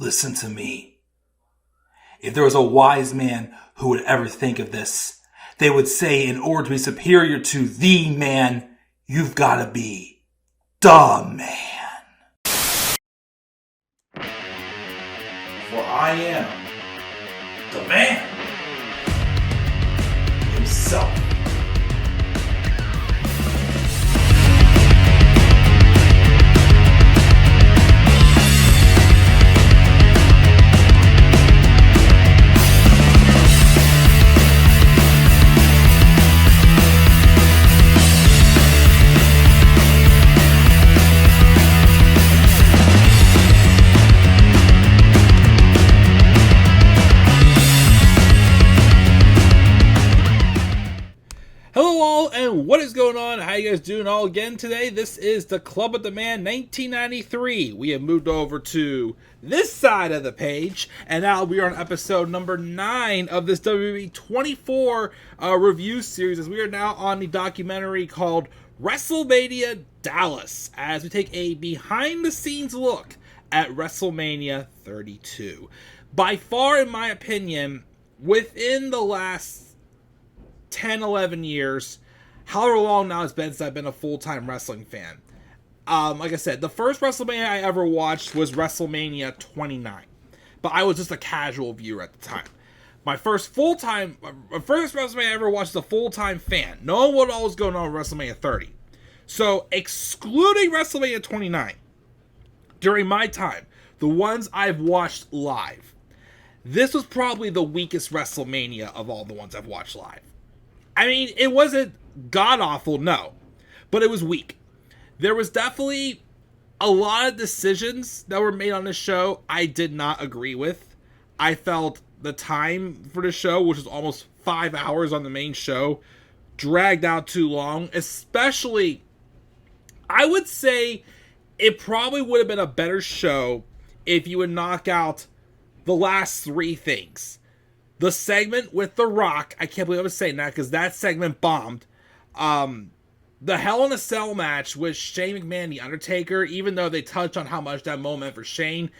Listen to me. If there was a wise man who would ever think of this, they would say in order to be superior to the man, you've got to be the man. For I am the man himself. What is going on? How you guys doing all again today? This is the Club of the Man 1993. We have moved over to this side of the page, and now we are on episode number 9 of this WWE 24 review series, as we are now on the documentary called WrestleMania Dallas, as we take a behind-the-scenes look at WrestleMania 32. By far, in my opinion, within the last 10, 11 years, however long now it's been since I've been a full-time wrestling fan. Like I said, the first WrestleMania I ever watched was WrestleMania 29. But I was just a casual viewer at the time. My first WrestleMania I ever watched as a full-time fan, knowing what all was going on with WrestleMania 30. So, excluding WrestleMania 29, during my time, the ones I've watched live, this was probably the weakest WrestleMania of all the ones I've watched live. I mean, it wasn't god-awful, no, but it was weak. There was definitely a lot of decisions that were made on this show I did not agree with. I felt the time for the show, which was almost 5 hours on the main show, dragged out too long. Especially, I would say it probably would have been a better show if you would knock out the last 3 things. The segment with The Rock, I can't believe I was saying that because that segment bombed. The Hell in a Cell match with Shane McMahon and The Undertaker, even though they touched on how much that moment meant for Shane,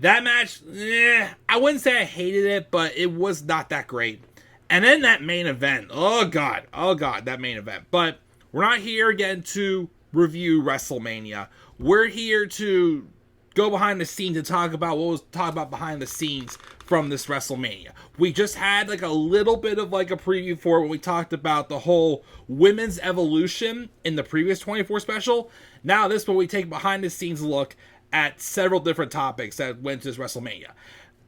that match, I wouldn't say I hated it, but it was not that great. And then that main event, oh god, that main event. But we're not here again to review WrestleMania. We're here to go behind the scenes and talk about what was talked about behind the scenes from this WrestleMania. We just had like a little bit of like a preview for it when we talked about the whole women's evolution in the previous 24 special. Now this one we take behind the scenes look at several different topics that went to this WrestleMania.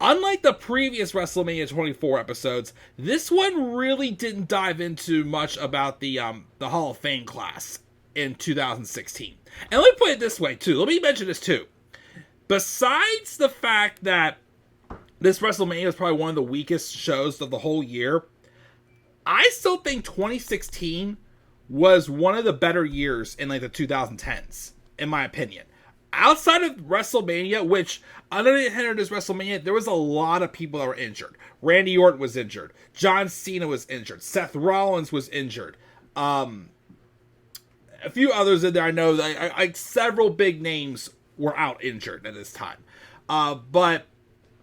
Unlike the previous WrestleMania 24 episodes, this one really didn't dive into much about the Hall of Fame class in 2016. And let me put it this way too. Let me mention this too. Besides the fact that this WrestleMania is probably one of the weakest shows of the whole year, I still think 2016 was one of the better years in like the 2010s, in my opinion. Outside of WrestleMania, which under the head of this WrestleMania, there was a lot of people that were injured. Randy Orton was injured. John Cena was injured. Seth Rollins was injured. A few others in there I know, like several big names were out injured at this time. But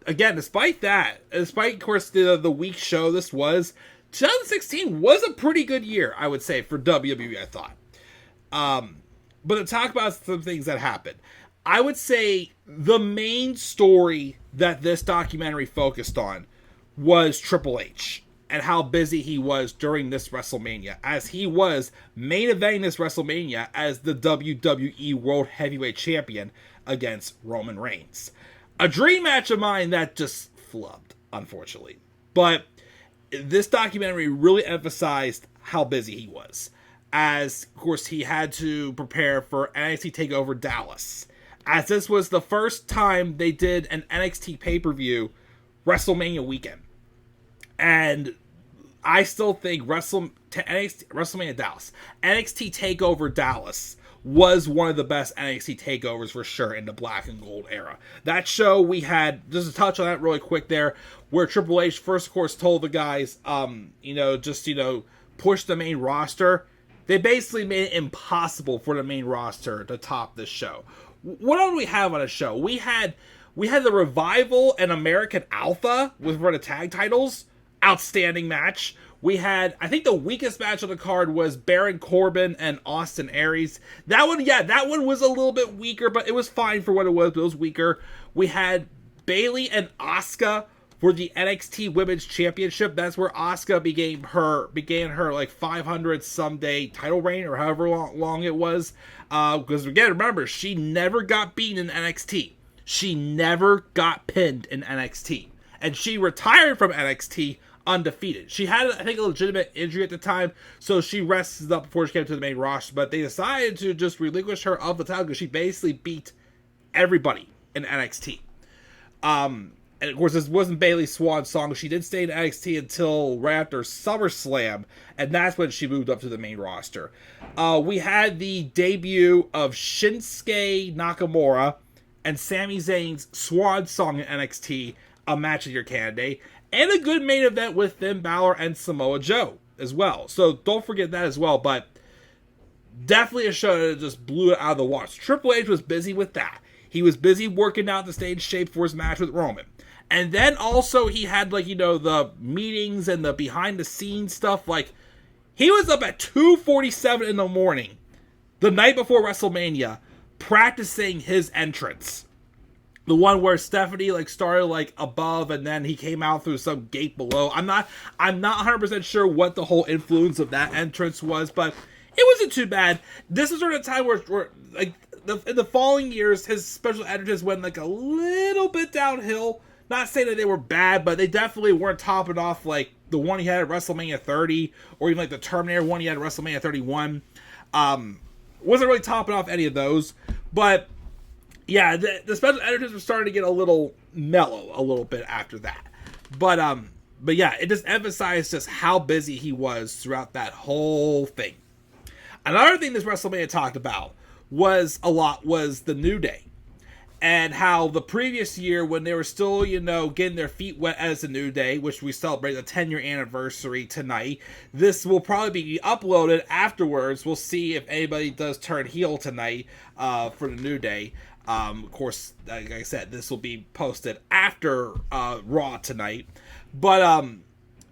again, despite, of course, the weak show this was, 2016 was a pretty good year, I would say, for WWE, I thought. But to talk about some things that happened, I would say the main story that this documentary focused on was Triple H and how busy he was during this WrestleMania, as he was main eventing this WrestleMania as the WWE World Heavyweight Champion against Roman Reigns. A dream match of mine that just flubbed, unfortunately. But this documentary really emphasized how busy he was, as, of course, he had to prepare for NXT TakeOver Dallas, as this was the first time they did an NXT pay-per-view WrestleMania weekend. And I still think WrestleMania Dallas, NXT TakeOver Dallas, was one of the best NXT takeovers for sure in the black and gold era. That show we had, just to touch on that really quick there, where Triple H first, of course, told the guys, push the main roster. They basically made it impossible for the main roster to top this show. What do we have on a show? We had We had the Revival and American Alpha for the tag titles. Outstanding match. We had, I think the weakest match on the card was Baron Corbin and Austin Aries. That one was a little bit weaker, but it was fine for what it was, but it was weaker. We had Bayley and Asuka for the NXT Women's Championship. That's where Asuka began her like 500 someday title reign, or however long it was. Because again, remember, she never got beaten in NXT. She never got pinned in NXT. And she retired from NXT undefeated. She had, I think, a legitimate injury at the time, so she rested up before she came to the main roster, but they decided to just relinquish her of the title because she basically beat everybody in NXT. And of course, this wasn't Bayley's swan song. She did stay in NXT until right after SummerSlam, and that's when she moved up to the main roster. We had the debut of Shinsuke Nakamura and Sami Zayn's swan song in NXT, a match of your candidate, and a good main event with Finn Balor and Samoa Joe as well. So don't forget that as well, but definitely a show that just blew it out of the water. Triple H was busy with that. He was busy working out the stage shape for his match with Roman. And then also he had, like, you know, the meetings and the behind the scenes stuff. Like, he was up at 2:47 in the morning, the night before WrestleMania, practicing his entrance. The one where Stephanie like started like above and then he came out through some gate below. I'm not 100% sure what the whole influence of that entrance was, but it wasn't too bad. This is sort of a time where like in the following years, his special entrances went like a little bit downhill. Not saying that they were bad, but they definitely weren't topping off like the one he had at WrestleMania 30 or even like the Terminator one he had at WrestleMania 31. Wasn't really topping off any of those, but yeah, the special editors were starting to get a little mellow a little bit after that. But yeah, it just emphasized just how busy he was throughout that whole thing. Another thing this WrestleMania talked about was the New Day. And how the previous year, when they were still, you know, getting their feet wet as the New Day, which we celebrate the 10-year anniversary tonight, this will probably be uploaded afterwards. We'll see if anybody does turn heel tonight for the New Day. Of course, like I said, this will be posted after Raw tonight. But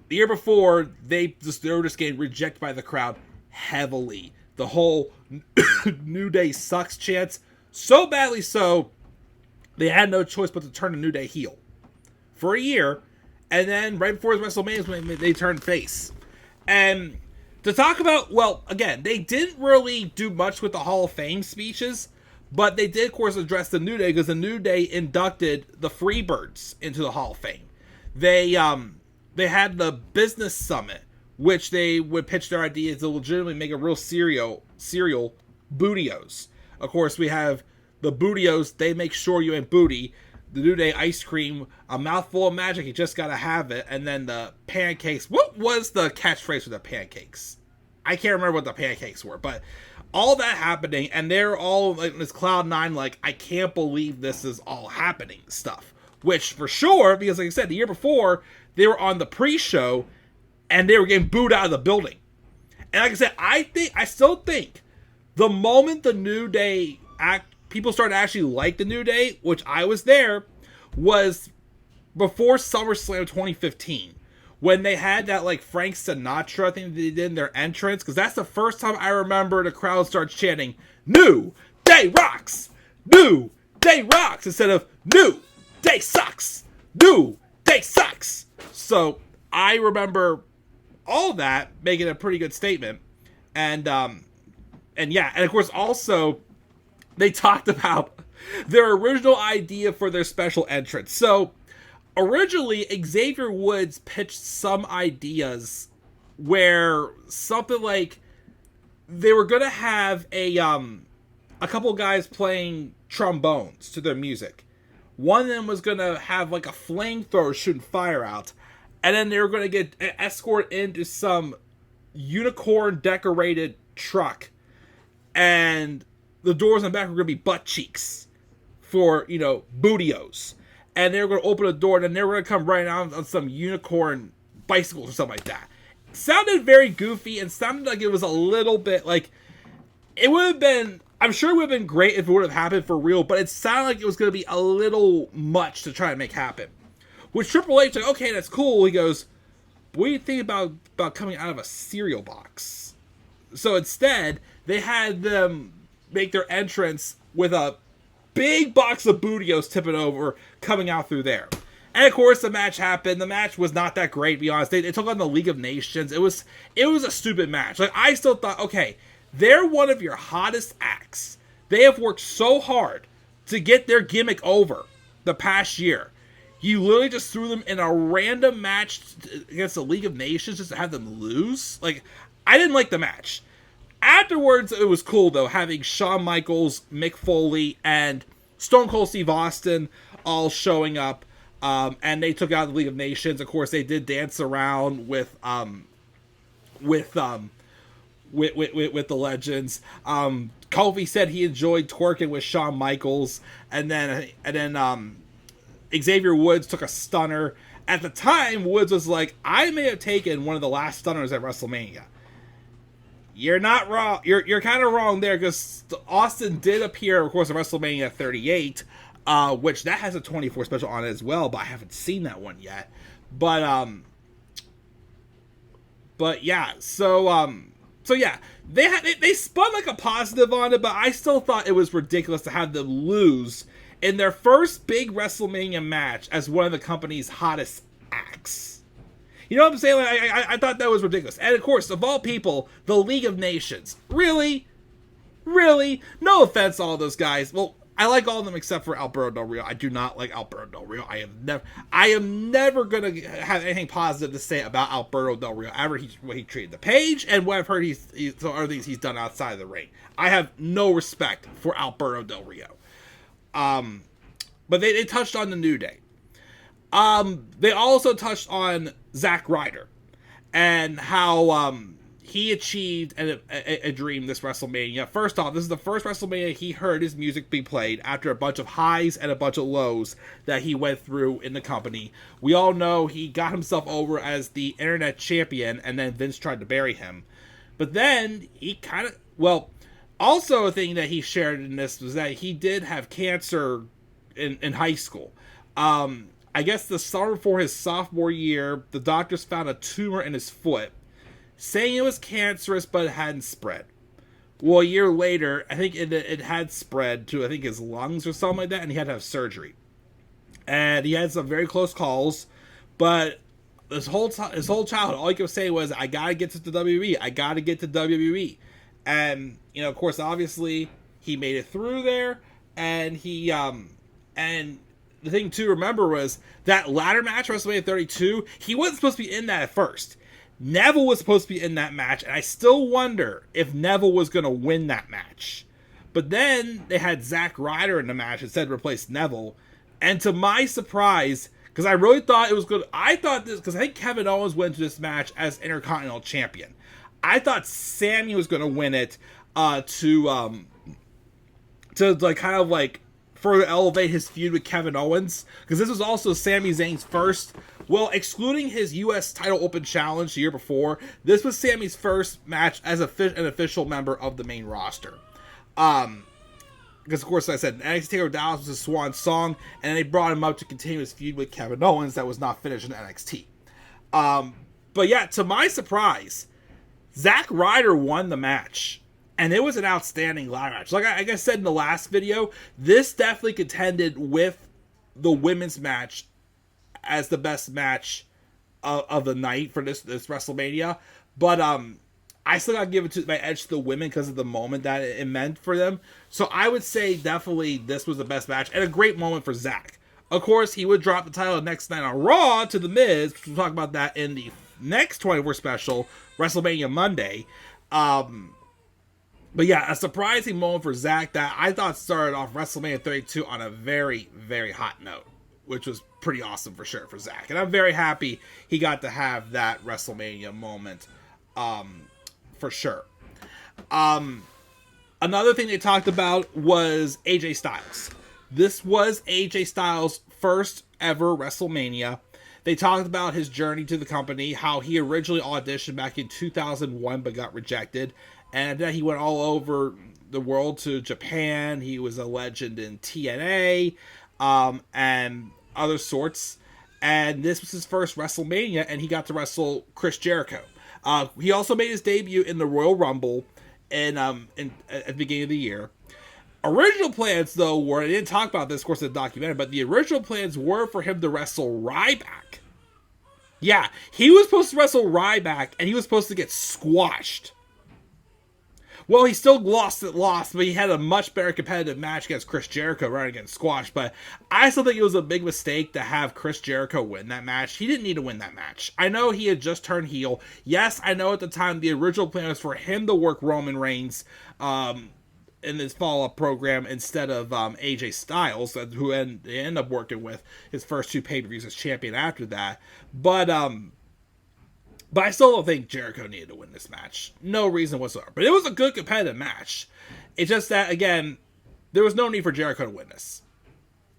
the year before, they were just getting rejected by the crowd heavily. The whole New Day sucks chants, so badly so, they had no choice but to turn the New Day heel for a year, and then right before WrestleMania, when they turned face. And to talk about, well, again, they didn't really do much with the Hall of Fame speeches, but they did, of course, address the New Day because the New Day inducted the Freebirds into the Hall of Fame. They had the Business Summit, which they would pitch their ideas to legitimately make a real cereal Bootios. Of course, we have the Bootios, they make sure you ain't booty. The New Day ice cream, a mouthful of magic, you just gotta have it. And then the pancakes. What was the catchphrase for the pancakes? I can't remember what the pancakes were, but all that happening, and they're all like this Cloud 9, like, I can't believe this is all happening stuff. Which, for sure, because like I said, the year before, they were on the pre-show, and they were getting booed out of the building. And like I said, I still think the moment the New Day people started to actually like the New Day, which I was there, was before SummerSlam 2015. When they had that, like, Frank Sinatra thing that they did in their entrance. Because that's the first time I remember the crowd starts chanting, New Day rocks! New Day rocks! Instead of, New Day sucks! New Day sucks! So, I remember all that making a pretty good statement. And yeah, and of course also, they talked about their original idea for their special entrance. So, originally, Xavier Woods pitched some ideas where something like they were going to have a couple guys playing trombones to their music. One of them was going to have like a flamethrower shooting fire out. And then they were going to get escorted into some unicorn decorated truck. And the doors in the back were going to be butt cheeks for, you know, Bootios. And they were going to open a door, and then they were going to come right out on some unicorn bicycles or something like that. It sounded very goofy, and sounded like it was a little bit like, it would have been I'm sure it would have been great if it would have happened for real, but it sounded like it was going to be a little much to try to make happen. With Triple H, like, okay, that's cool. He goes, what do you think about coming out of a cereal box? So instead, they had them make their entrance with a big box of Bootios tipping over, coming out through there. And of course, the match happened. The match was not that great, to be honest. They took on the League of Nations. It was a stupid match. Like, I still thought, okay, they're one of your hottest acts. They have worked so hard to get their gimmick over the past year. You literally just threw them in a random match against the League of Nations just to have them lose? Like, I didn't like the match. Afterwards, it was cool, though, having Shawn Michaels, Mick Foley, and Stone Cold Steve Austin all showing up. And they took out the League of Nations. Of course, they did dance around with the legends. Kofi said he enjoyed twerking with Shawn Michaels, and then Xavier Woods took a stunner. At the time, Woods was like, I may have taken one of the last stunners at WrestleMania. You're not wrong. You're kind of wrong there, because Austin did appear, of course, at WrestleMania 38, which that has a 24 special on it as well, but I haven't seen that one yet. But yeah, so yeah, they spun like a positive on it, but I still thought it was ridiculous to have them lose in their first big WrestleMania match as one of the company's hottest acts. You know what I'm saying? Like, I thought that was ridiculous. And of course, of all people, the League of Nations. Really? No offense to all those guys. Well, I like all of them except for Alberto Del Rio. I do not like Alberto Del Rio. I am never going to have anything positive to say about Alberto Del Rio. Ever what he treated the page, and what I've heard other things he's done outside of the ring. I have no respect for Alberto Del Rio. But they touched on the New Day. They also touched on Zack Ryder and how he achieved a dream this WrestleMania. First off, this is the first WrestleMania he heard his music be played after a bunch of highs and a bunch of lows that he went through in the company. We all know he got himself over as the internet champion, and then Vince tried to bury him. But then he also a thing that he shared in this was that he did have cancer in high school. I guess the summer before his sophomore year, the doctors found a tumor in his foot, saying it was cancerous, but it hadn't spread. Well, a year later, I think it had spread to, I think, his lungs or something like that, and he had to have surgery. And he had some very close calls, but his whole childhood, all he kept saying was, I gotta get to the WWE. I gotta get to WWE. And, you know, of course, obviously, he made it through there, and and the thing to remember was that ladder match, WrestleMania 32, he wasn't supposed to be in that at first. Neville was supposed to be in that match, and I still wonder if Neville was going to win that match. But then they had Zack Ryder in the match instead to replace Neville, and to my surprise, because I really thought it was good, I thought this, because I think Kevin Owens went to this match as Intercontinental Champion. I thought Sammy was going to win it to like kind of like further elevate his feud with Kevin Owens, because this was also Sami Zayn's first, well, excluding his U.S. title open challenge the year before, this was Sami's first match as an official member of the main roster. Because, of course, like I said, NXT TakeOver Dallas was his swan song, and they brought him up to continue his feud with Kevin Owens that was not finished in NXT. But yeah, to my surprise, Zack Ryder won the match. And it was an outstanding ladder match. Like I said in the last video, this definitely contended with the women's match as the best match of the night for this WrestleMania. But I still gotta give it to my edge to the women because of the moment that it meant for them. So I would say definitely this was the best match and a great moment for Zack. Of course, he would drop the title the next night on Raw to The Miz. We'll talk about that in the next 24 special, WrestleMania Monday. But yeah, a surprising moment for Zack that I thought started off WrestleMania 32 on a very, very hot note, which was pretty awesome for sure for Zack. And I'm very happy he got to have that WrestleMania moment for sure. Another thing they talked about was AJ Styles. This was AJ Styles' first ever WrestleMania. They talked about his journey to the company, how he originally auditioned back in 2001 but got rejected. And then he went all over the world to Japan. He was a legend in TNA, and other sorts. And this was his first WrestleMania, and he got to wrestle Chris Jericho. He also made his debut in the Royal Rumble at the beginning of the year. Original plans, though, were, I didn't talk about this, of course, in the documentary, but the original plans were for him to wrestle Ryback. Yeah, he was supposed to wrestle Ryback, and he was supposed to get squashed. Well, he still lost, but he had a much better competitive match against Chris Jericho rather than getting squashed. But I still think it was a big mistake to have Chris Jericho win that match. He didn't need to win that match. I know he had just turned heel. Yes, I know at the time the original plan was for him to work Roman Reigns in this follow-up program instead of AJ Styles, who they ended up working with his first 2 pay-per-views as champion after that. But I still don't think Jericho needed to win this match. No reason whatsoever. But it was a good competitive match. It's just that, again, there was no need for Jericho to win this.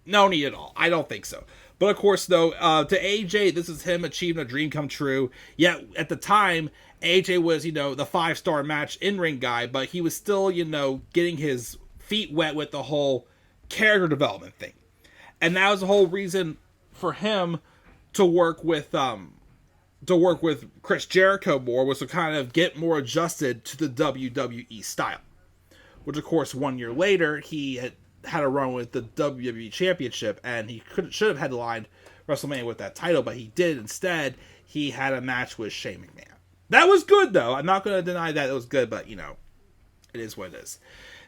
No need at all. I don't think so. But of course, though, to AJ, this is him achieving a dream come true. Yet, at the time, AJ was, the 5-star match in-ring guy, but he was still, getting his feet wet with the whole character development thing. And that was the whole reason for him to work with Chris Jericho more, was to kind of get more adjusted to the WWE style. Which, of course, 1 year later, he had a run with the WWE Championship, and he should have headlined WrestleMania with that title, but he did. Instead, he had a match with Shane McMahon. That was good, though. I'm not going to deny that it was good, but, it is what it is.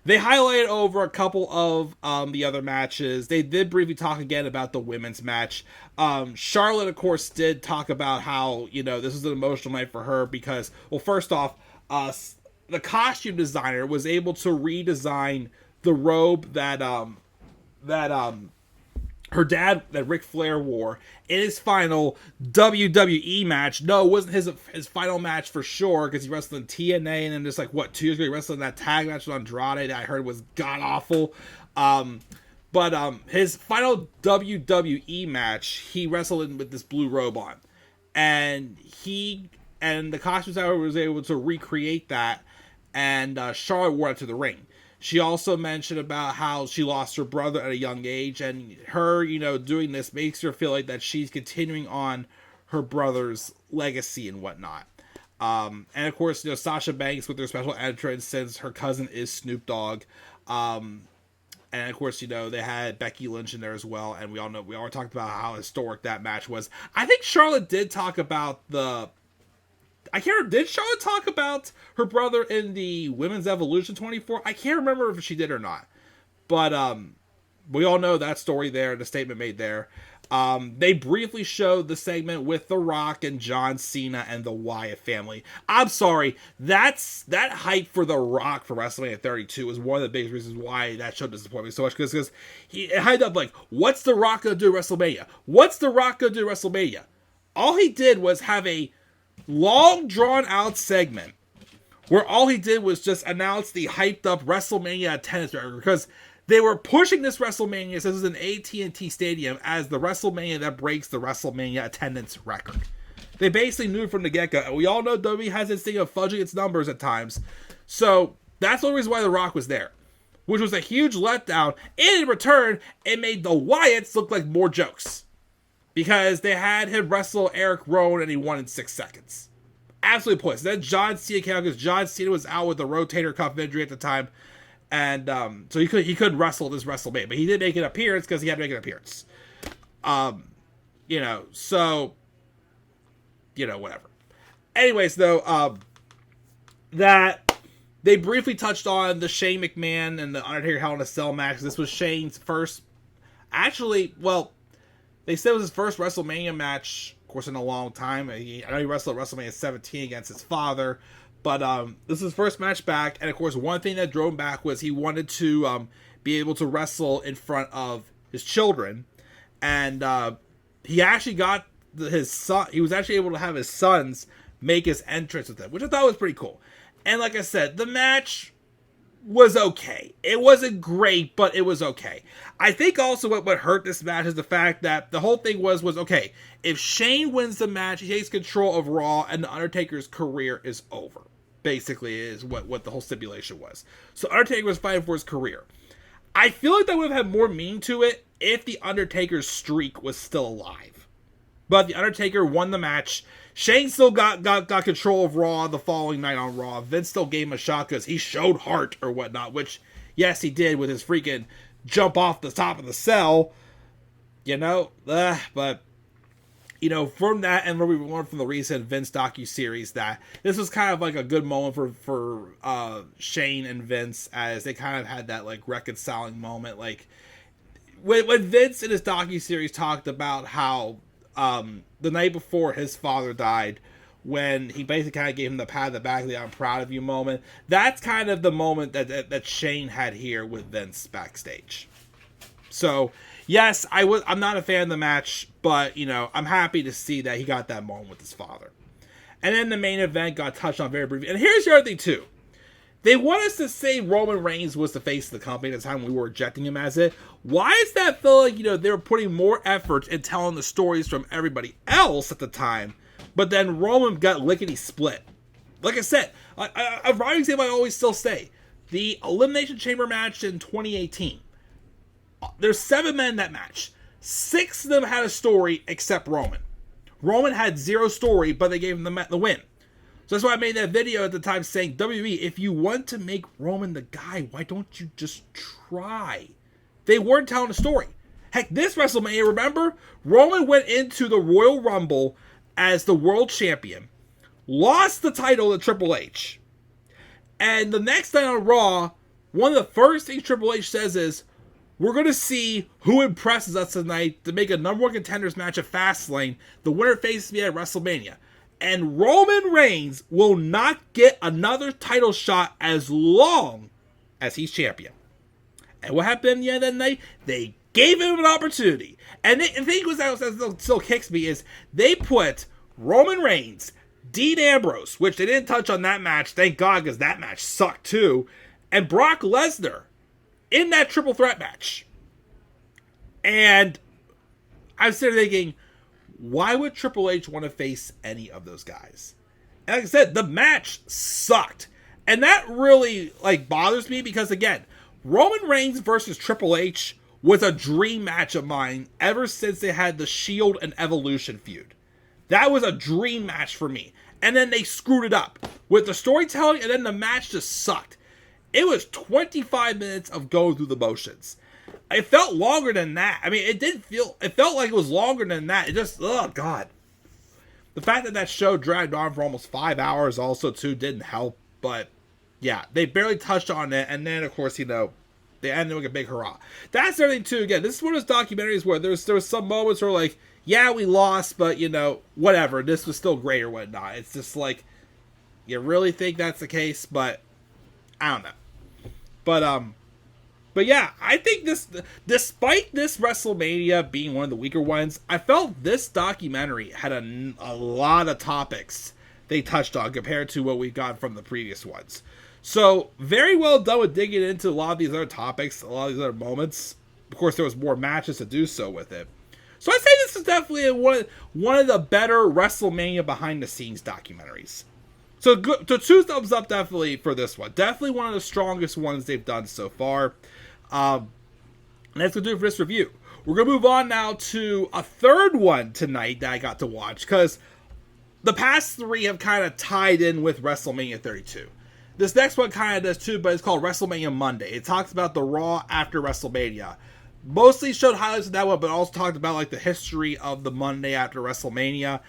They highlighted over a couple of the other matches. They did briefly talk again about the women's match. Charlotte, of course, did talk about how, this was an emotional night for her because, well, first off, the costume designer was able to redesign the robe that her dad, that Ric Flair wore in his final WWE match. No, it wasn't his final match for sure, because he wrestled in TNA, and then just 2 years ago, he wrestled in that tag match with Andrade that I heard was god-awful. But his final WWE match, he wrestled with this blue robe on. And the costume designer was able to recreate that, and Charlotte wore it to the ring. She also mentioned about how she lost her brother at a young age, and her, doing this makes her feel like that she's continuing on her brother's legacy and whatnot. And of course, Sasha Banks with her special entrance, since her cousin is Snoop Dogg. And of course, they had Becky Lynch in there as well, and we all talked about how historic that match was. I think Charlotte did talk about did Charlotte talk about her brother in the Women's Evolution 24? I can't remember if she did or not. But we all know that story there, the statement made there. They briefly showed the segment with The Rock and John Cena and the Wyatt family. I'm sorry, that hype for The Rock for WrestleMania 32 was one of the biggest reasons why that show disappointed me so much, because he hyped up what's The Rock gonna do at WrestleMania? What's The Rock gonna do at WrestleMania? All he did was have a long drawn out segment where all he did was just announce the hyped up WrestleMania attendance record, because they were pushing this WrestleMania, so this is an AT&T Stadium, as the WrestleMania that breaks the WrestleMania attendance record. They basically knew from the get-go, and we all know WWE has this thing of fudging its numbers at times, so that's the reason why The Rock was there, which was a huge letdown. And in return, it made the Wyatts look like more jokes, because they had him wrestle Eric Rowan and he won in 6 seconds. Absolutely pointless. Then John Cena came out because John Cena was out with the rotator cuff injury at the time. And so he couldn't wrestle this WrestleMania. But he did make an appearance because he had to make an appearance. Whatever. Anyways, though, that they briefly touched on the Shane McMahon and the Undertaker Hell in a Cell match. This was Shane's first... Actually, well... They said it was his first WrestleMania match, of course, in a long time. I know he wrestled at WrestleMania 17 against his father, but this is his first match back. And of course, one thing that drove him back was he wanted to be able to wrestle in front of his children, and he actually got his son. He was actually able to have his sons make his entrance with him, which I thought was pretty cool. And like I said, the match was okay. It wasn't great, but it was okay. I think also what hurt this match is the fact that the whole thing was okay, if Shane wins the match, he takes control of Raw, and The Undertaker's career is over. basically, is what the whole stipulation was. So Undertaker was fighting for his career. I feel like that would have had more meaning to it if the Undertaker's streak was still alive. But the Undertaker won the match. Shane still got control of Raw the following night on Raw. Vince still gave him a shot because he showed heart or whatnot, which, yes, he did with his freaking jump off the top of the cell. But, from that and what we learned from the recent Vince docuseries, that this was kind of like a good moment for Shane and Vince, as they kind of had that, like, reconciling moment. Like, when Vince in his docuseries talked about how the night before his father died, when he basically kind of gave him the pat on the back of the "I'm proud of you" moment, that's kind of the moment that Shane had here with Vince backstage. So, yes, I'm not a fan of the match, but, I'm happy to see that he got that moment with his father. And then the main event got touched on very briefly. And here's the other thing, too. They want us to say Roman Reigns was the face of the company at the time we were rejecting him as it. Why does that feel like, they were putting more effort in telling the stories from everybody else at the time, but then Roman got lickety split? Like I said, a Ryder example I always still say, the Elimination Chamber match in 2018, there's 7 men in that match. 6 of them had a story except Roman. Roman had 0 story, but they gave him the win. So that's why I made that video at the time saying, WWE, if you want to make Roman the guy, why don't you just try? They weren't telling a story. Heck, this WrestleMania, remember? Roman went into the Royal Rumble as the world champion, lost the title to Triple H. And the next night on Raw, one of the first things Triple H says is, we're going to see who impresses us tonight to make a number 1 contenders match at Fastlane. The winner faces me at WrestleMania. And Roman Reigns will not get another title shot as long as he's champion. And what happened at the end of that night? They gave him an opportunity. And the thing that still kicks me is they put Roman Reigns, Dean Ambrose, which they didn't touch on that match, thank God, because that match sucked too, and Brock Lesnar in that triple threat match. And I'm sitting there thinking, why would Triple H want to face any of those guys? And like I said, the match sucked. And that really, bothers me because, again, Roman Reigns versus Triple H was a dream match of mine ever since they had the Shield and Evolution feud. That was a dream match for me. And then they screwed it up with the storytelling, and then the match just sucked. It was 25 minutes of going through the motions. It felt longer than that. I mean, it felt like it was longer than that. It just, oh God. The fact that show dragged on for almost 5 hours also, too, didn't help. But, yeah, they barely touched on it. And then, of course, they ended with a big hurrah. That's everything, too. Again, this is one of those documentaries where there was some moments where, yeah, we lost, but, whatever. This was still great or whatnot. It's just you really think that's the case? But, I don't know. But yeah, I think despite this WrestleMania being one of the weaker ones, I felt this documentary had a lot of topics they touched on compared to what we got from the previous ones. So, very well done with digging into a lot of these other topics, a lot of these other moments. Of course, there was more matches to do so with it. So I'd say this is definitely one of the better WrestleMania behind-the-scenes documentaries. So 2 thumbs up definitely for this one. Definitely one of the strongest ones they've done so far. And that's going to do it for this review. We're going to move on now to a third one tonight that I got to watch, because the past 3 have kind of tied in with WrestleMania 32. This next one kind of does too, but it's called WrestleMania Monday. It talks about the Raw after WrestleMania. Mostly showed highlights of that one, but also talked about the history of the Monday after WrestleMania.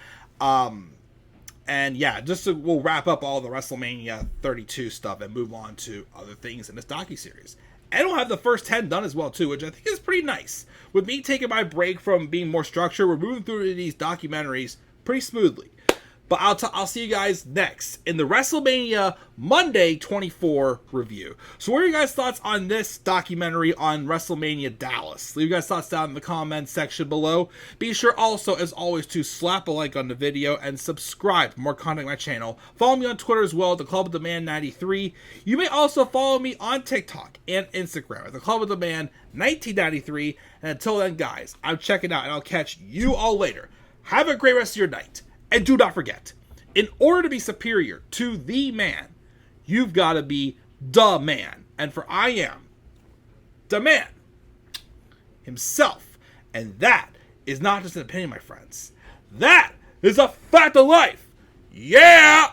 And yeah, we'll wrap up all the WrestleMania 32 stuff and move on to other things in this docuseries. And we'll have the first 10 done as well, too, which I think is pretty nice. With me taking my break from being more structured, we're moving through these documentaries pretty smoothly. But I'll see you guys next in the WrestleMania Monday 24 review. So what are your guys' thoughts on this documentary on WrestleMania Dallas? Leave your guys' thoughts down in the comments section below. Be sure also, as always, to slap a like on the video and subscribe for more content on my channel. Follow me on Twitter as well at the Club of the Man 93. You may also follow me on TikTok and Instagram at the Club of the Man 1993. And until then, guys, I'm checking out, and I'll catch you all later. Have a great rest of your night. And do not forget, in order to be superior to the man, you've got to be the man. And for I am the man himself. And that is not just an opinion, my friends. That is a fact of life. Yeah!